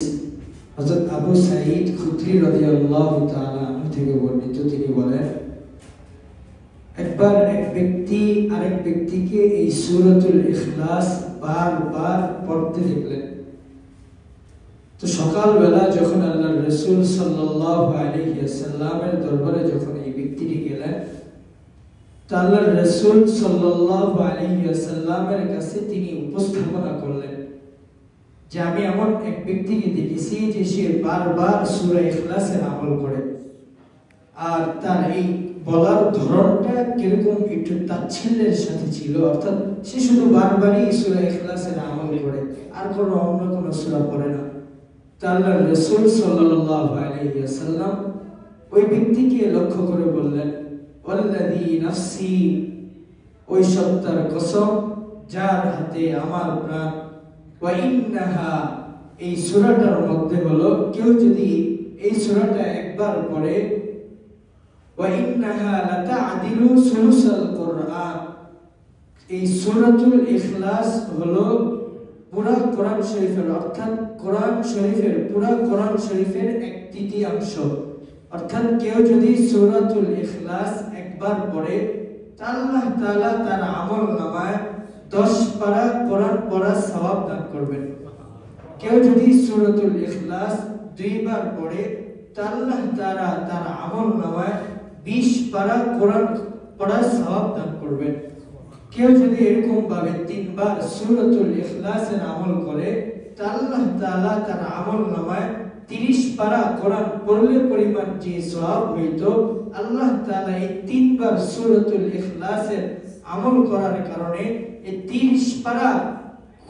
হযরত আবু সাঈদ খুদরি রাদিয়াল্লাহু তাআলা আনহু থেকে বর্ণিত, তিনি বলেন, একবার এক ব্যক্তি আরেক ব্যক্তিকে এই সূরাতুল ইখলাস বারবার পড়তে দেখলেন। তো সকালবেলা যখন আল্লাহর রাসূল সাল্লাল্লাহু আলাইহি ওয়াসাল্লামের দরবারে যখন এই ব্যক্তিটি গেলেন, তো আল্লাহর রাসূল সাল্লাল্লাহু আলাইহি ওয়াসাল্লামের কাছে তিনি উপস্থাপনা করলেন যে আমি এমন এক ব্যক্তিকে দেখেছি যে সে বারবার সূরা ইখলাসের আমল করে, আর তার এই বলার ধরনটা কিরকম একটু তাচ্ছিল্যের সাথে ছিল, অর্থাৎ সে শুধু বারবারই সূরা ইখলাসের আমল করে, আর কোনো অন্য কোনো সূরা পড়ে না। তো আল্লাহর রাসূল সাল্লাল্লাহু আলাইহি ওয়াসাল্লাম ওই ব্যক্তিকে লক্ষ্য করে বললেন, ওয়াল্লাযী নাফসি, ওই সত্তার কসম যার হাতে আমার প্রাণ, ওয়া ইন্নাহা, এই সূরাটার মধ্যে হলো কেউ যদি এই সূরাটা একবার পড়ে, ওয়া ইন্নাহা লাতা'দিলু সুলুসাল কুরআন, এই সূরাতুল ইখলাস হলো পুরা কোরআন শরীফের, অর্থাৎ কোরআন শরীফের পুরা কোরআন শরীফের 1/3, অর্থাৎ কেউ যদি সূরাতুল ইখলাস একবার পড়ে তা আল্লাহ তাআলা তার আমলনামায় 10 পারা কোরআন পড়ার সওয়াব দান করবেন। কেউ যদি সূরাতুল ইখলাস 2 বার পড়ে তা আল্লাহ তাআলা তার আমলনামায় 20 পারা কোরআন পড়ার সওয়াব দান করবেন। কেউ যদি এরকম ভাবে 3 বার সূরাতুল ইখলাসের আমল করে তা আল্লাহ তাআলা তার আমলনামায় 30 পারা কোরআন পড়লে পরিমাণ যে সওয়াব হইতো, আল্লাহ তাআলা এই 3 বার সূরাতুল ইখলাসের আমল করার কারণে এই 30 পারা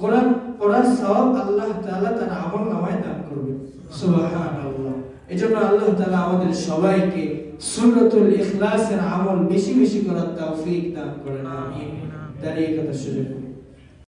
কোরআন পড়ার সওয়াব আল্লাহ তাআলা তার আমলনামায় দান করবে। সুবহানাল্লাহ। এজন্য আল্লাহ তাআলা আমাদের সবাইকে সূরাতুল ইখলাসের আমল বেশি বেশি করার তৌফিক দান করেন। আমিন। দাঁড়িয়ে কথা শুরু